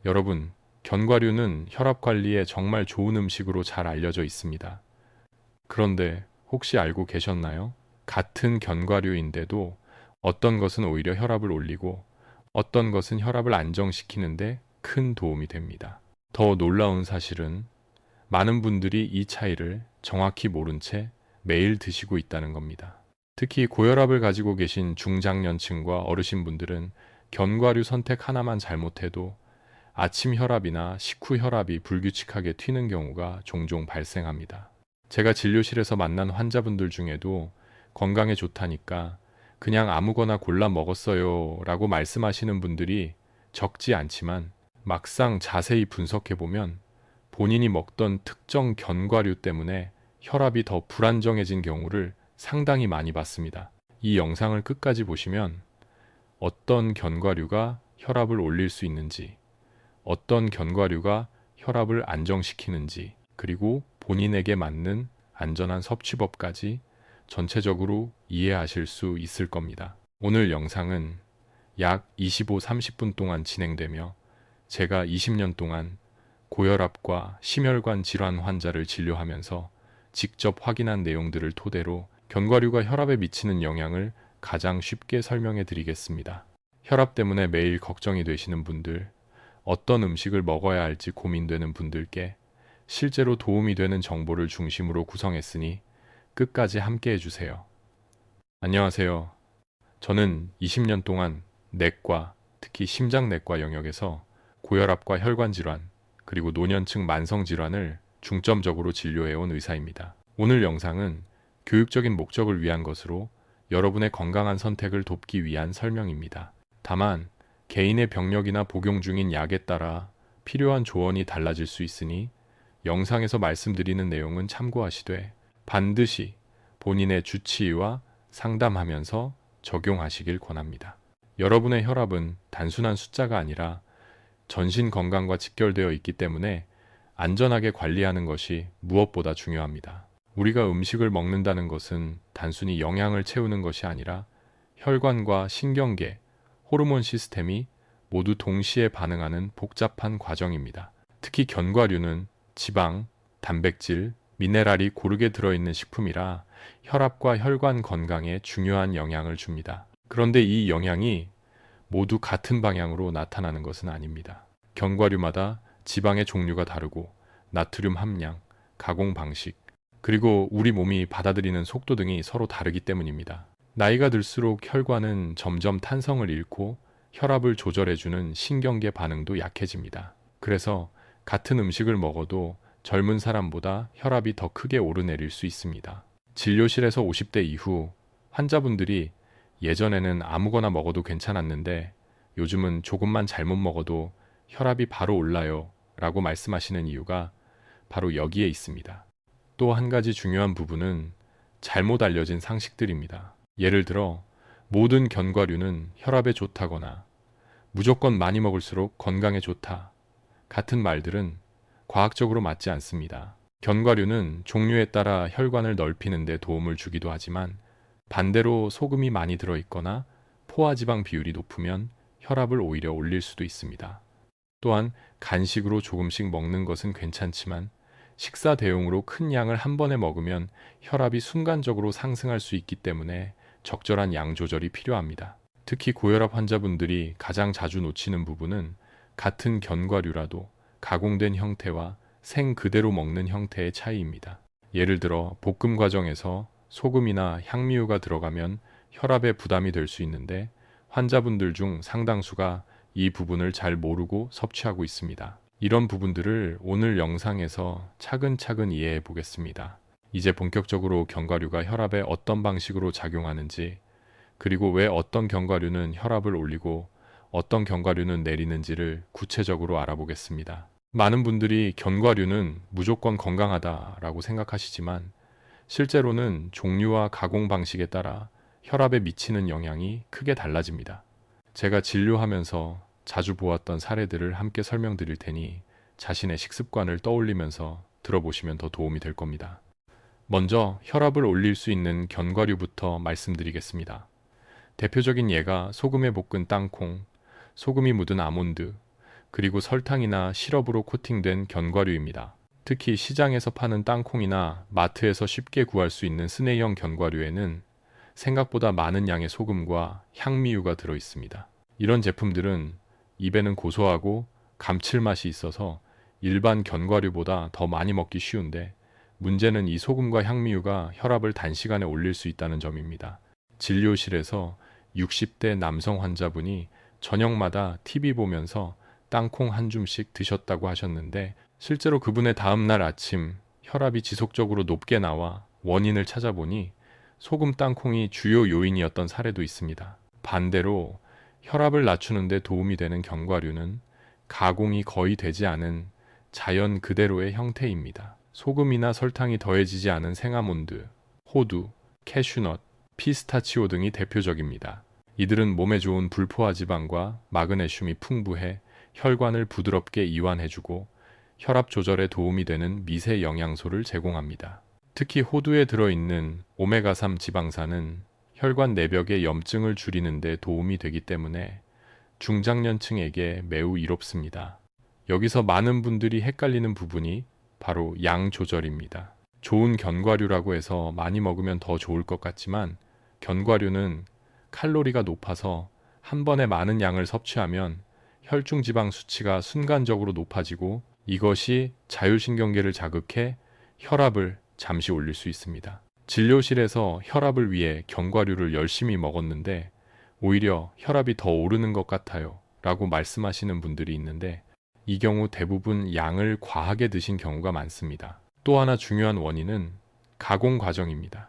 여러분, 견과류는 혈압 관리에 정말 좋은 음식으로 잘 알려져 있습니다. 그런데 혹시 알고 계셨나요? 같은 견과류인데도 어떤 것은 오히려 혈압을 올리고 어떤 것은 혈압을 안정시키는데 큰 도움이 됩니다. 더 놀라운 사실은 많은 분들이 이 차이를 정확히 모른 채 매일 드시고 있다는 겁니다. 특히 고혈압을 가지고 계신 중장년층과 어르신분들은 견과류 선택 하나만 잘못해도 아침 혈압이나 식후 혈압이 불규칙하게 튀는 경우가 종종 발생합니다. 제가 진료실에서 만난 환자분들 중에도 건강에 좋다니까 그냥 아무거나 골라 먹었어요 라고 말씀하시는 분들이 적지 않지만 막상 자세히 분석해보면 본인이 먹던 특정 견과류 때문에 혈압이 더 불안정해진 경우를 상당히 많이 봤습니다. 이 영상을 끝까지 보시면 어떤 견과류가 혈압을 올릴 수 있는지, 어떤 견과류가 혈압을 안정시키는지, 그리고 본인에게 맞는 안전한 섭취법까지 전체적으로 이해하실 수 있을 겁니다. 오늘 영상은 약 25-30분 동안 진행되며 제가 20년 동안 고혈압과 심혈관 질환 환자를 진료하면서 직접 확인한 내용들을 토대로 견과류가 혈압에 미치는 영향을 가장 쉽게 설명해 드리겠습니다. 혈압 때문에 매일 걱정이 되시는 분들, 어떤 음식을 먹어야 할지 고민되는 분들께 실제로 도움이 되는 정보를 중심으로 구성했으니 끝까지 함께 해주세요. 안녕하세요. 저는 20년 동안 내과, 특히 심장내과 영역에서 고혈압과 혈관질환, 그리고 노년층 만성질환을 중점적으로 진료해온 의사입니다. 오늘 영상은 교육적인 목적을 위한 것으로 여러분의 건강한 선택을 돕기 위한 설명입니다. 다만 개인의 병력이나 복용 중인 약에 따라 필요한 조언이 달라질 수 있으니 영상에서 말씀드리는 내용은 참고하시되 반드시 본인의 주치의와 상담하면서 적용하시길 권합니다. 여러분의 혈압은 단순한 숫자가 아니라 전신 건강과 직결되어 있기 때문에 안전하게 관리하는 것이 무엇보다 중요합니다. 우리가 음식을 먹는다는 것은 단순히 영양을 채우는 것이 아니라 혈관과 신경계, 호르몬 시스템이 모두 동시에 반응하는 복잡한 과정입니다. 특히 견과류는 지방, 단백질, 미네랄이 고르게 들어있는 식품이라 혈압과 혈관 건강에 중요한 영향을 줍니다. 그런데 이 영향이 모두 같은 방향으로 나타나는 것은 아닙니다. 견과류마다 지방의 종류가 다르고 나트륨 함량, 가공 방식, 그리고 우리 몸이 받아들이는 속도 등이 서로 다르기 때문입니다. 나이가 들수록 혈관은 점점 탄성을 잃고 혈압을 조절해주는 신경계 반응도 약해집니다. 그래서 같은 음식을 먹어도 젊은 사람보다 혈압이 더 크게 오르내릴 수 있습니다. 진료실에서 50대 이후 환자분들이 예전에는 아무거나 먹어도 괜찮았는데 요즘은 조금만 잘못 먹어도 혈압이 바로 올라요 라고 말씀하시는 이유가 바로 여기에 있습니다. 또 한 가지 중요한 부분은 잘못 알려진 상식들입니다. 예를 들어 모든 견과류는 혈압에 좋다거나 무조건 많이 먹을수록 건강에 좋다 같은 말들은 과학적으로 맞지 않습니다. 견과류는 종류에 따라 혈관을 넓히는 데 도움을 주기도 하지만 반대로 소금이 많이 들어있거나 포화지방 비율이 높으면 혈압을 오히려 올릴 수도 있습니다. 또한 간식으로 조금씩 먹는 것은 괜찮지만 식사 대용으로 큰 양을 한 번에 먹으면 혈압이 순간적으로 상승할 수 있기 때문에 적절한 양 조절이 필요합니다. 특히 고혈압 환자분들이 가장 자주 놓치는 부분은 같은 견과류라도 가공된 형태와 생 그대로 먹는 형태의 차이입니다. 예를 들어 볶음 과정에서 소금이나 향미유가 들어가면 혈압에 부담이 될 수 있는데 환자분들 중 상당수가 이 부분을 잘 모르고 섭취하고 있습니다. 이런 부분들을 오늘 영상에서 차근차근 이해해 보겠습니다. 이제 본격적으로 견과류가 혈압에 어떤 방식으로 작용하는지, 그리고 왜 어떤 견과류는 혈압을 올리고 어떤 견과류는 내리는지를 구체적으로 알아보겠습니다. 많은 분들이 견과류는 무조건 건강하다라고 생각하시지만 실제로는 종류와 가공 방식에 따라 혈압에 미치는 영향이 크게 달라집니다. 제가 진료하면서 자주 보았던 사례들을 함께 설명드릴 테니 자신의 식습관을 떠올리면서 들어보시면 더 도움이 될 겁니다. 먼저 혈압을 올릴 수 있는 견과류부터 말씀드리겠습니다. 대표적인 예가 소금에 볶은 땅콩, 소금이 묻은 아몬드, 그리고 설탕이나 시럽으로 코팅된 견과류입니다. 특히 시장에서 파는 땅콩이나 마트에서 쉽게 구할 수 있는 스낵형 견과류에는 생각보다 많은 양의 소금과 향미유가 들어 있습니다. 이런 제품들은 입에는 고소하고 감칠맛이 있어서 일반 견과류보다 더 많이 먹기 쉬운데, 문제는 이 소금과 향미유가 혈압을 단시간에 올릴 수 있다는 점입니다. 진료실에서 60대 남성 환자분이 저녁마다 TV 보면서 땅콩 한 줌씩 드셨다고 하셨는데, 실제로 그분의 다음날 아침 혈압이 지속적으로 높게 나와 원인을 찾아보니 소금 땅콩이 주요 요인이었던 사례도 있습니다. 반대로 혈압을 낮추는 데 도움이 되는 견과류는 가공이 거의 되지 않은 자연 그대로의 형태입니다. 소금이나 설탕이 더해지지 않은 생아몬드, 호두, 캐슈넛, 피스타치오 등이 대표적입니다. 이들은 몸에 좋은 불포화 지방과 마그네슘이 풍부해 혈관을 부드럽게 이완해주고 혈압 조절에 도움이 되는 미세 영양소를 제공합니다. 특히 호두에 들어있는 오메가3 지방산은 혈관 내벽의 염증을 줄이는 데 도움이 되기 때문에 중장년층에게 매우 이롭습니다. 여기서 많은 분들이 헷갈리는 부분이 바로 양 조절입니다. 좋은 견과류라고 해서 많이 먹으면 더 좋을 것 같지만, 견과류는 칼로리가 높아서 한 번에 많은 양을 섭취하면 혈중 지방 수치가 순간적으로 높아지고, 이것이 자율신경계를 자극해 혈압을 잠시 올릴 수 있습니다. 진료실에서 혈압을 위해 견과류를 열심히 먹었는데 오히려 혈압이 더 오르는 것 같아요 라고 말씀하시는 분들이 있는데, 이 경우 대부분 양을 과하게 드신 경우가 많습니다. 또 하나 중요한 원인은 가공 과정입니다.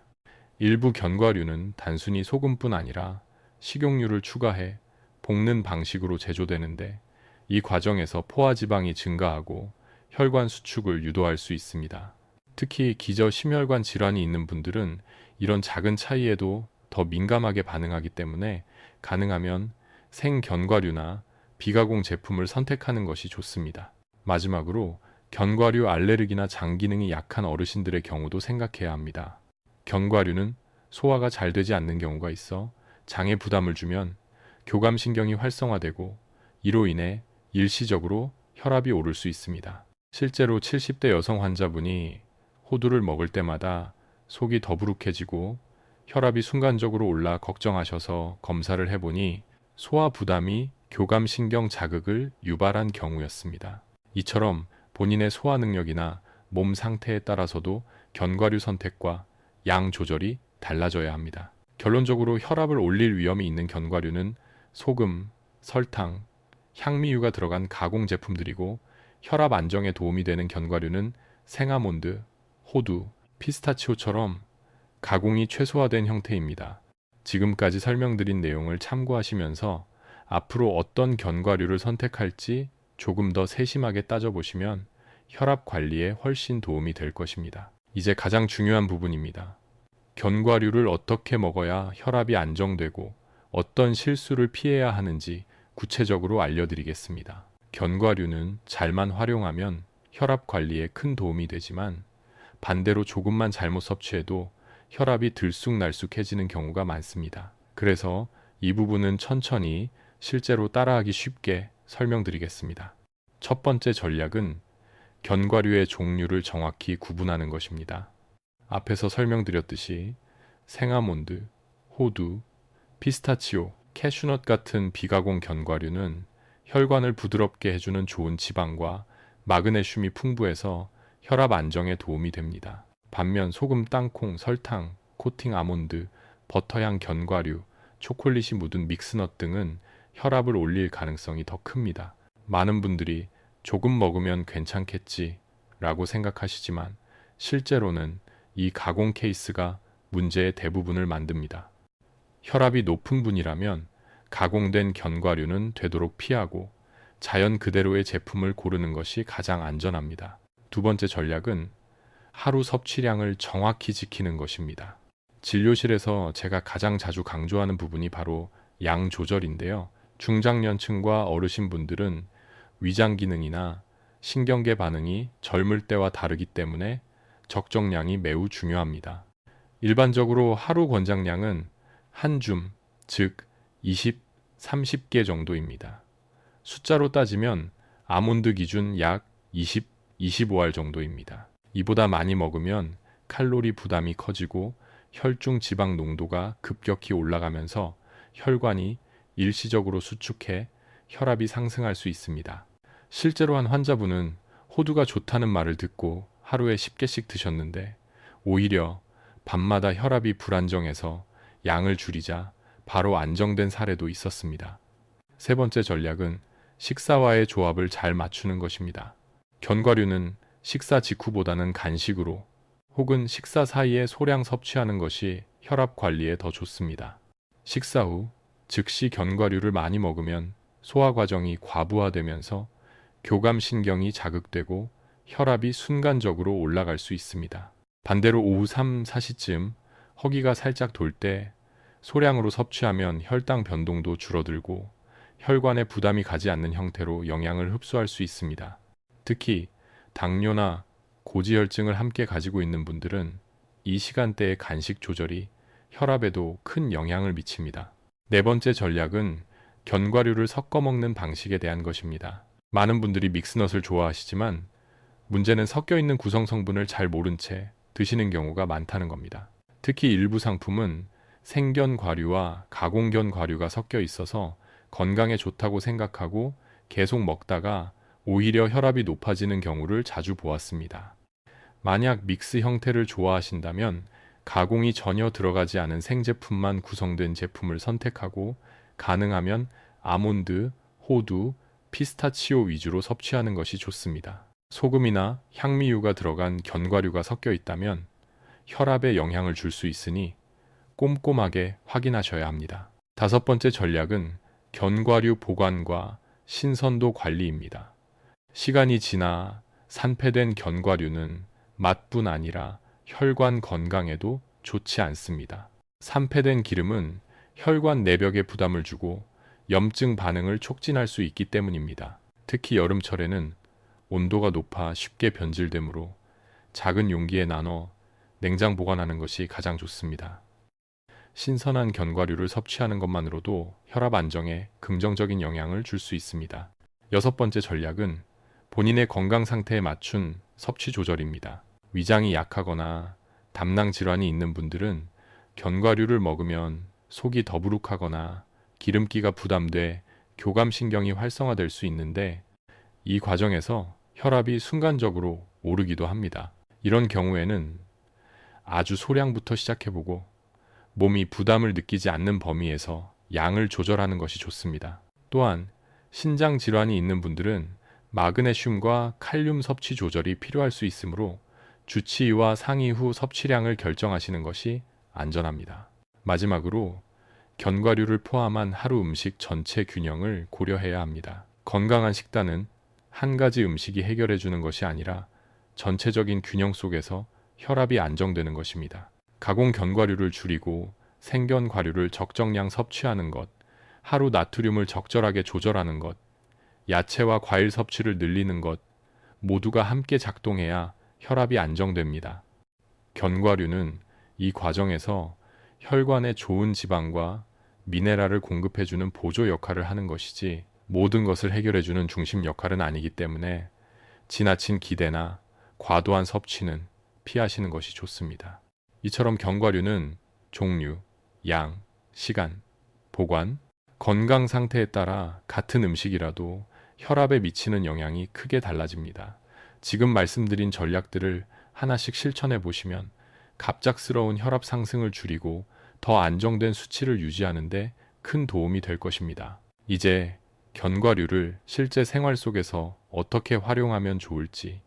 일부 견과류는 단순히 소금뿐 아니라 식용유를 추가해 볶는 방식으로 제조되는데, 이 과정에서 포화지방이 증가하고 혈관 수축을 유도할 수 있습니다. 특히 기저 심혈관 질환이 있는 분들은 이런 작은 차이에도 더 민감하게 반응하기 때문에 가능하면 생견과류나 비가공 제품을 선택하는 것이 좋습니다. 마지막으로 견과류 알레르기나 장 기능이 약한 어르신들의 경우도 생각해야 합니다. 견과류는 소화가 잘 되지 않는 경우가 있어 장에 부담을 주면 교감신경이 활성화되고 이로 인해 일시적으로 혈압이 오를 수 있습니다. 실제로 70대 여성 환자분이 호두를 먹을 때마다 속이 더부룩해지고 혈압이 순간적으로 올라 걱정하셔서 검사를 해보니 소화 부담이 교감신경 자극을 유발한 경우였습니다. 이처럼 본인의 소화 능력이나 몸 상태에 따라서도 견과류 선택과 양 조절이 달라져야 합니다. 결론적으로 혈압을 올릴 위험이 있는 견과류는 소금, 설탕, 향미유가 들어간 가공 제품들이고, 혈압 안정에 도움이 되는 견과류는 생아몬드, 호두, 피스타치오처럼 가공이 최소화된 형태입니다. 지금까지 설명드린 내용을 참고하시면서 앞으로 어떤 견과류를 선택할지 조금 더 세심하게 따져보시면 혈압 관리에 훨씬 도움이 될 것입니다. 이제 가장 중요한 부분입니다. 견과류를 어떻게 먹어야 혈압이 안정되고 어떤 실수를 피해야 하는지 구체적으로 알려드리겠습니다. 견과류는 잘만 활용하면 혈압 관리에 큰 도움이 되지만, 반대로 조금만 잘못 섭취해도 혈압이 들쑥날쑥해지는 경우가 많습니다. 그래서 이 부분은 천천히 실제로 따라하기 쉽게 설명드리겠습니다. 첫 번째 전략은 견과류의 종류를 정확히 구분하는 것입니다. 앞에서 설명드렸듯이 생아몬드, 호두, 피스타치오, 캐슈넛 같은 비가공 견과류는 혈관을 부드럽게 해주는 좋은 지방과 마그네슘이 풍부해서 혈압 안정에 도움이 됩니다. 반면 소금, 땅콩, 설탕, 코팅 아몬드, 버터향 견과류, 초콜릿이 묻은 믹스넛 등은 혈압을 올릴 가능성이 더 큽니다. 많은 분들이 조금 먹으면 괜찮겠지 라고 생각하시지만, 실제로는 이 가공 케이스가 문제의 대부분을 만듭니다. 혈압이 높은 분이라면 가공된 견과류는 되도록 피하고 자연 그대로의 제품을 고르는 것이 가장 안전합니다. 두 번째 전략은 하루 섭취량을 정확히 지키는 것입니다. 진료실에서 제가 가장 자주 강조하는 부분이 바로 양 조절인데요. 중장년층과 어르신분들은 위장 기능이나 신경계 반응이 젊을 때와 다르기 때문에 적정량이 매우 중요합니다. 일반적으로 하루 권장량은 한 줌, 즉 20, 30개 정도입니다. 숫자로 따지면 아몬드 기준 약 20, 25알 정도입니다. 이보다 많이 먹으면 칼로리 부담이 커지고 혈중 지방 농도가 급격히 올라가면서 혈관이 일시적으로 수축해 혈압이 상승할 수 있습니다. 실제로 한 환자분은 호두가 좋다는 말을 듣고 하루에 10개씩 드셨는데 오히려 밤마다 혈압이 불안정해서 양을 줄이자 바로 안정된 사례도 있었습니다. 세 번째 전략은 식사와의 조합을 잘 맞추는 것입니다. 견과류는 식사 직후보다는 간식으로 혹은 식사 사이에 소량 섭취하는 것이 혈압 관리에 더 좋습니다. 식사 후 즉시 견과류를 많이 먹으면 소화 과정이 과부하되면서 교감신경이 자극되고 혈압이 순간적으로 올라갈 수 있습니다. 반대로 오후 3, 4시쯤 허기가 살짝 돌 때 소량으로 섭취하면 혈당 변동도 줄어들고 혈관에 부담이 가지 않는 형태로 영양을 흡수할 수 있습니다. 특히 당뇨나 고지혈증을 함께 가지고 있는 분들은 이 시간대의 간식 조절이 혈압에도 큰 영향을 미칩니다. 네 번째 전략은 견과류를 섞어 먹는 방식에 대한 것입니다. 많은 분들이 믹스넛을 좋아하시지만 문제는 섞여 있는 구성 성분을 잘 모른 채 드시는 경우가 많다는 겁니다. 특히 일부 상품은 생견과류와 가공견과류가 섞여 있어서 건강에 좋다고 생각하고 계속 먹다가 오히려 혈압이 높아지는 경우를 자주 보았습니다. 만약 믹스 형태를 좋아하신다면 가공이 전혀 들어가지 않은 생제품만 구성된 제품을 선택하고 가능하면 아몬드, 호두, 피스타치오 위주로 섭취하는 것이 좋습니다. 소금이나 향미유가 들어간 견과류가 섞여 있다면 혈압에 영향을 줄 수 있으니 꼼꼼하게 확인하셔야 합니다. 다섯 번째 전략은 견과류 보관과 신선도 관리입니다. 시간이 지나 산패된 견과류는 맛뿐 아니라 혈관 건강에도 좋지 않습니다. 산패된 기름은 혈관 내벽에 부담을 주고 염증 반응을 촉진할 수 있기 때문입니다. 특히 여름철에는 온도가 높아 쉽게 변질되므로 작은 용기에 나눠 냉장 보관하는 것이 가장 좋습니다. 신선한 견과류를 섭취하는 것만으로도 혈압 안정에 긍정적인 영향을 줄 수 있습니다. 여섯 번째 전략은 본인의 건강 상태에 맞춘 섭취 조절입니다. 위장이 약하거나 담낭 질환이 있는 분들은 견과류를 먹으면 속이 더부룩하거나 기름기가 부담돼 교감신경이 활성화될 수 있는데 이 과정에서 혈압이 순간적으로 오르기도 합니다. 이런 경우에는 아주 소량부터 시작해보고 몸이 부담을 느끼지 않는 범위에서 양을 조절하는 것이 좋습니다. 또한 신장 질환이 있는 분들은 마그네슘과 칼륨 섭취 조절이 필요할 수 있으므로 주치의와 상의 후 섭취량을 결정하시는 것이 안전합니다. 마지막으로 견과류를 포함한 하루 음식 전체 균형을 고려해야 합니다. 건강한 식단은 한 가지 음식이 해결해 주는 것이 아니라 전체적인 균형 속에서 혈압이 안정되는 것입니다. 가공 견과류를 줄이고 생견과류를 적정량 섭취하는 것, 하루 나트륨을 적절하게 조절하는 것, 야채와 과일 섭취를 늘리는 것, 모두가 함께 작동해야 혈압이 안정됩니다. 견과류는 이 과정에서 혈관에 좋은 지방과 미네랄을 공급해주는 보조 역할을 하는 것이지 모든 것을 해결해주는 중심 역할은 아니기 때문에 지나친 기대나 과도한 섭취는 피하시는 것이 좋습니다. 이처럼 견과류는 종류, 양, 시간, 보관, 건강 상태에 따라 같은 음식이라도 혈압에 미치는 영향이 크게 달라집니다. 지금 말씀드린 전략들을 하나씩 실천해 보시면 갑작스러운 혈압 상승을 줄이고 더 안정된 수치를 유지하는데 큰 도움이 될 것입니다. 이제 견과류를 실제 생활 속에서 어떻게 활용하면 좋을지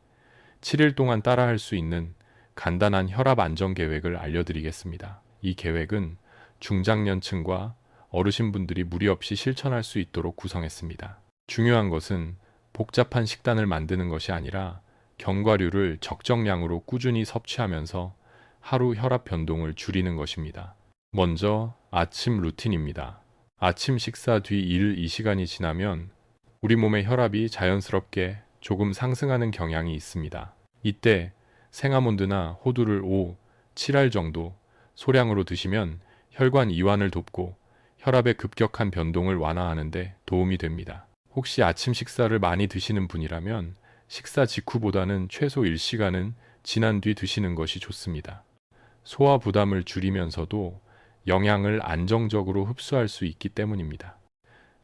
7일 동안 따라할 수 있는 간단한 혈압 안정 계획을 알려드리겠습니다. 이 계획은 중장년층과 어르신분들이 무리 없이 실천할 수 있도록 구성했습니다. 중요한 것은 복잡한 식단을 만드는 것이 아니라 견과류를 적정량으로 꾸준히 섭취하면서 하루 혈압 변동을 줄이는 것입니다. 먼저 아침 루틴입니다. 아침 식사 뒤 1-2시간이 지나면 우리 몸의 혈압이 자연스럽게 조금 상승하는 경향이 있습니다. 이때 생아몬드나 호두를 5, 7알 정도 소량으로 드시면 혈관 이완을 돕고 혈압의 급격한 변동을 완화하는 데 도움이 됩니다. 혹시 아침 식사를 많이 드시는 분이라면 식사 직후보다는 최소 1시간은 지난 뒤 드시는 것이 좋습니다. 소화 부담을 줄이면서도 영양을 안정적으로 흡수할 수 있기 때문입니다.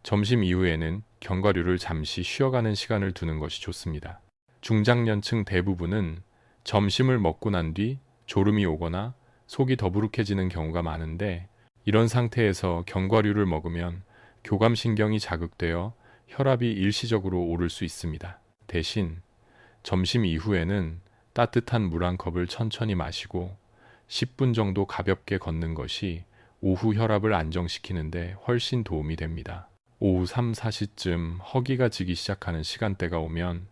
점심 이후에는 견과류를 잠시 쉬어가는 시간을 두는 것이 좋습니다. 중장년층 대부분은 점심을 먹고 난 뒤 졸음이 오거나 속이 더부룩해지는 경우가 많은데, 이런 상태에서 견과류를 먹으면 교감신경이 자극되어 혈압이 일시적으로 오를 수 있습니다. 대신 점심 이후에는 따뜻한 물 한 컵을 천천히 마시고 10분 정도 가볍게 걷는 것이 오후 혈압을 안정시키는데 훨씬 도움이 됩니다. 오후 3, 4시쯤 허기가 지기 시작하는 시간대가 오면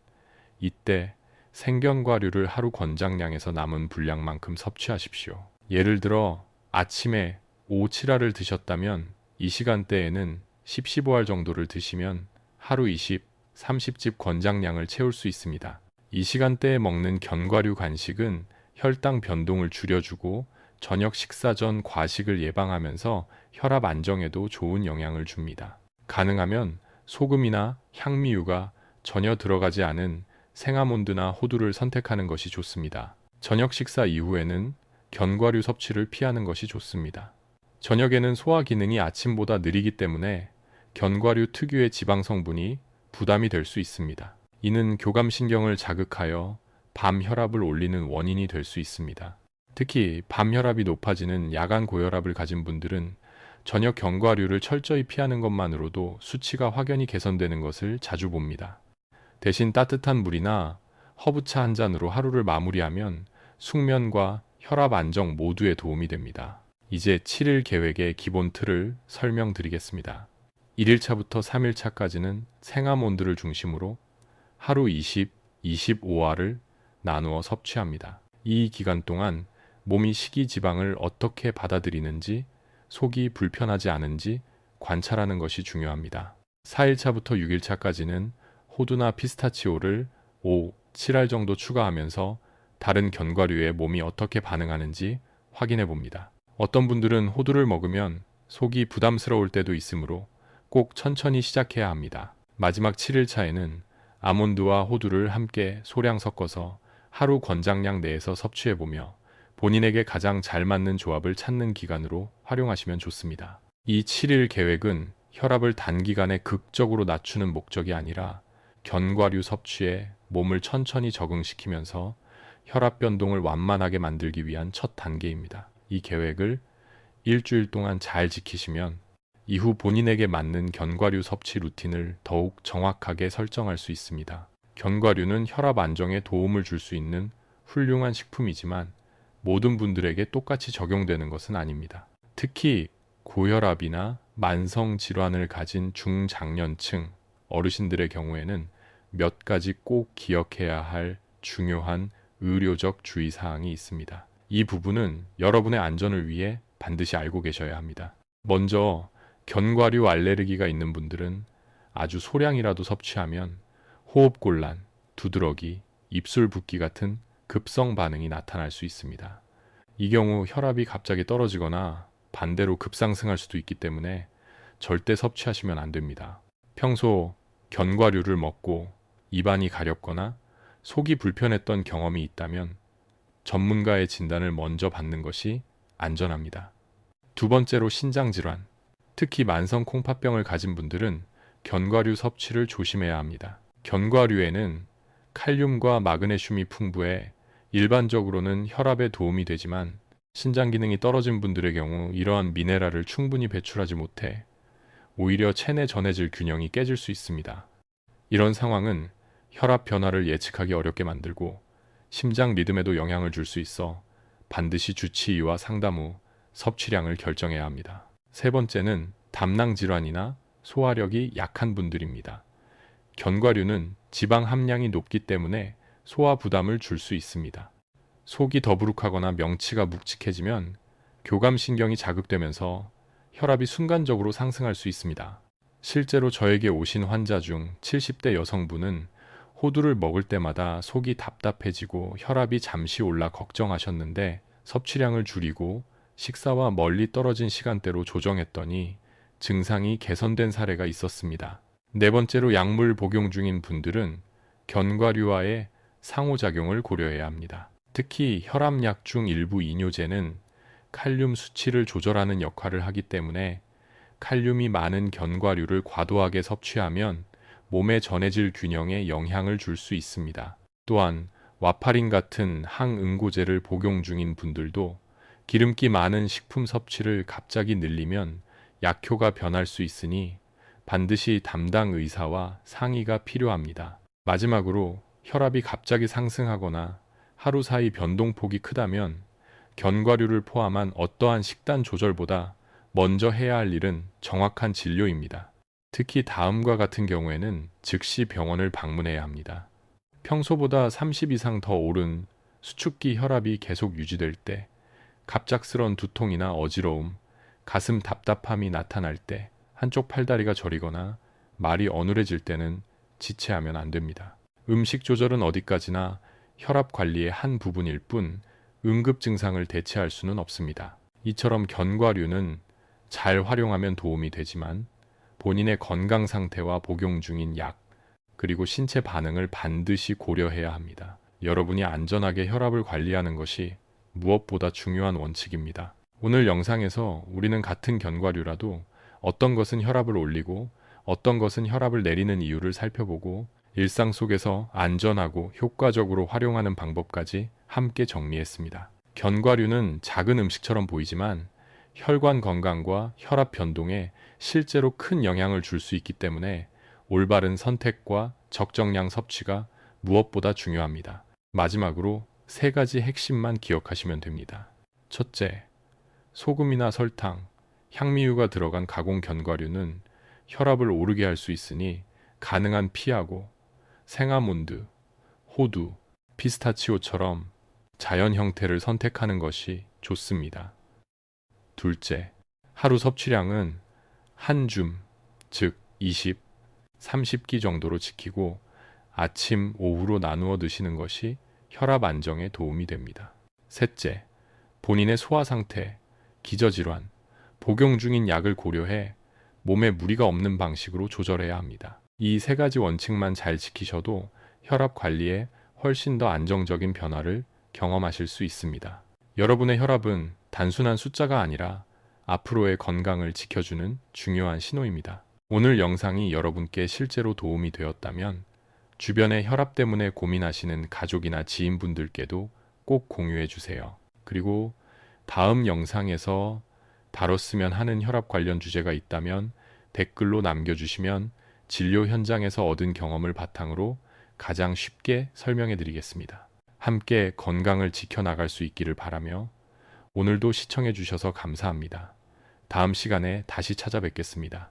이때 생견과류를 하루 권장량에서 남은 분량만큼 섭취하십시오. 예를 들어 아침에 5, 7알을 드셨다면 이 시간대에는 10, 15알 정도를 드시면 하루 20, 30집 권장량을 채울 수 있습니다. 이 시간대에 먹는 견과류 간식은 혈당 변동을 줄여주고 저녁 식사 전 과식을 예방하면서 혈압 안정에도 좋은 영향을 줍니다. 가능하면 소금이나 향미유가 전혀 들어가지 않은 생아몬드나 호두를 선택하는 것이 좋습니다. 저녁 식사 이후에는 견과류 섭취를 피하는 것이 좋습니다. 저녁에는 소화 기능이 아침보다 느리기 때문에 견과류 특유의 지방 성분이 부담이 될 수 있습니다. 이는 교감신경을 자극하여 밤 혈압을 올리는 원인이 될 수 있습니다. 특히 밤 혈압이 높아지는 야간 고혈압을 가진 분들은 저녁 견과류를 철저히 피하는 것만으로도 수치가 확연히 개선되는 것을 자주 봅니다. 대신 따뜻한 물이나 허브차 한 잔으로 하루를 마무리하면 숙면과 혈압 안정 모두에 도움이 됩니다. 이제 7일 계획의 기본 틀을 설명드리겠습니다. 1일차부터 3일차까지는 생아몬드를 중심으로 하루 20, 25알을 나누어 섭취합니다. 이 기간 동안 몸이 식이 지방을 어떻게 받아들이는지, 속이 불편하지 않은지 관찰하는 것이 중요합니다. 4일차부터 6일차까지는 호두나 피스타치오를 5, 7알 정도 추가하면서 다른 견과류에 몸이 어떻게 반응하는지 확인해 봅니다. 어떤 분들은 호두를 먹으면 속이 부담스러울 때도 있으므로 꼭 천천히 시작해야 합니다. 마지막 7일차에는 아몬드와 호두를 함께 소량 섞어서 하루 권장량 내에서 섭취해보며 본인에게 가장 잘 맞는 조합을 찾는 기간으로 활용하시면 좋습니다. 이 7일 계획은 혈압을 단기간에 극적으로 낮추는 목적이 아니라 견과류 섭취에 몸을 천천히 적응시키면서 혈압 변동을 완만하게 만들기 위한 첫 단계입니다. 이 계획을 일주일 동안 잘 지키시면 이후 본인에게 맞는 견과류 섭취 루틴을 더욱 정확하게 설정할 수 있습니다. 견과류는 혈압 안정에 도움을 줄 수 있는 훌륭한 식품이지만 모든 분들에게 똑같이 적용되는 것은 아닙니다. 특히 고혈압이나 만성 질환을 가진 중장년층 어르신들의 경우에는 몇 가지 꼭 기억해야 할 중요한 의료적 주의사항이 있습니다. 이 부분은 여러분의 안전을 위해 반드시 알고 계셔야 합니다. 먼저 견과류 알레르기가 있는 분들은 아주 소량이라도 섭취하면 호흡곤란, 두드러기, 입술 붓기 같은 급성 반응이 나타날 수 있습니다. 이 경우 혈압이 갑자기 떨어지거나 반대로 급상승할 수도 있기 때문에 절대 섭취하시면 안 됩니다. 평소 견과류를 먹고 입안이 가렵거나 속이 불편했던 경험이 있다면 전문가의 진단을 먼저 받는 것이 안전합니다. 두 번째로 신장질환, 특히 만성 콩팥병을 가진 분들은 견과류 섭취를 조심해야 합니다. 견과류에는 칼륨과 마그네슘이 풍부해 일반적으로는 혈압에 도움이 되지만 신장 기능이 떨어진 분들의 경우 이러한 미네랄을 충분히 배출하지 못해 오히려 체내 전해질 균형이 깨질 수 있습니다. 이런 상황은 혈압 변화를 예측하기 어렵게 만들고 심장 리듬에도 영향을 줄 수 있어 반드시 주치의와 상담 후 섭취량을 결정해야 합니다. 세 번째는 담낭 질환이나 소화력이 약한 분들입니다. 견과류는 지방 함량이 높기 때문에 소화 부담을 줄 수 있습니다. 속이 더부룩하거나 명치가 묵직해지면 교감신경이 자극되면서 혈압이 순간적으로 상승할 수 있습니다. 실제로 저에게 오신 환자 중 70대 여성분은 호두를 먹을 때마다 속이 답답해지고 혈압이 잠시 올라 걱정하셨는데 섭취량을 줄이고 식사와 멀리 떨어진 시간대로 조정했더니 증상이 개선된 사례가 있었습니다. 네 번째로 약물 복용 중인 분들은 견과류와의 상호작용을 고려해야 합니다. 특히 혈압약 중 일부 이뇨제는 칼륨 수치를 조절하는 역할을 하기 때문에 칼륨이 많은 견과류를 과도하게 섭취하면 몸에 전해질 균형에 영향을 줄 수 있습니다. 또한 와파린 같은 항응고제를 복용 중인 분들도 기름기 많은 식품 섭취를 갑자기 늘리면 약효가 변할 수 있으니 반드시 담당 의사와 상의가 필요합니다. 마지막으로 혈압이 갑자기 상승하거나 하루 사이 변동폭이 크다면 견과류를 포함한 어떠한 식단 조절보다 먼저 해야 할 일은 정확한 진료입니다. 특히 다음과 같은 경우에는 즉시 병원을 방문해야 합니다. 평소보다 30 이상 더 오른 수축기 혈압이 계속 유지될 때, 갑작스런 두통이나 어지러움, 가슴 답답함이 나타날 때, 한쪽 팔다리가 저리거나 말이 어눌해질 때는 지체하면 안 됩니다. 음식 조절은 어디까지나 혈압 관리의 한 부분일 뿐 응급 증상을 대체할 수는 없습니다. 이처럼 견과류는 잘 활용하면 도움이 되지만 본인의 건강 상태와 복용 중인 약, 그리고 신체 반응을 반드시 고려해야 합니다. 여러분이 안전하게 혈압을 관리하는 것이 무엇보다 중요한 원칙입니다. 오늘 영상에서 우리는 같은 견과류라도 어떤 것은 혈압을 올리고 어떤 것은 혈압을 내리는 이유를 살펴보고 일상 속에서 안전하고 효과적으로 활용하는 방법까지 함께 정리했습니다. 견과류는 작은 음식처럼 보이지만 혈관 건강과 혈압 변동에 실제로 큰 영향을 줄 수 있기 때문에 올바른 선택과 적정량 섭취가 무엇보다 중요합니다. 마지막으로 세 가지 핵심만 기억하시면 됩니다. 첫째, 소금이나 설탕, 향미유가 들어간 가공 견과류는 혈압을 오르게 할 수 있으니 가능한 피하고 생아몬드, 호두, 피스타치오처럼 자연 형태를 선택하는 것이 좋습니다. 둘째, 하루 섭취량은 한 줌, 즉 20, 30끼 정도로 지키고 아침, 오후로 나누어 드시는 것이 혈압 안정에 도움이 됩니다. 셋째, 본인의 소화 상태, 기저질환, 복용 중인 약을 고려해 몸에 무리가 없는 방식으로 조절해야 합니다. 이 세 가지 원칙만 잘 지키셔도 혈압 관리에 훨씬 더 안정적인 변화를 경험하실 수 있습니다. 여러분의 혈압은 단순한 숫자가 아니라 앞으로의 건강을 지켜주는 중요한 신호입니다. 오늘 영상이 여러분께 실제로 도움이 되었다면 주변에 혈압 때문에 고민하시는 가족이나 지인분들께도 꼭 공유해 주세요. 그리고 다음 영상에서 다뤘으면 하는 혈압 관련 주제가 있다면 댓글로 남겨주시면 진료 현장에서 얻은 경험을 바탕으로 가장 쉽게 설명해 드리겠습니다. 함께 건강을 지켜나갈 수 있기를 바라며 오늘도 시청해 주셔서 감사합니다. 다음 시간에 다시 찾아뵙겠습니다.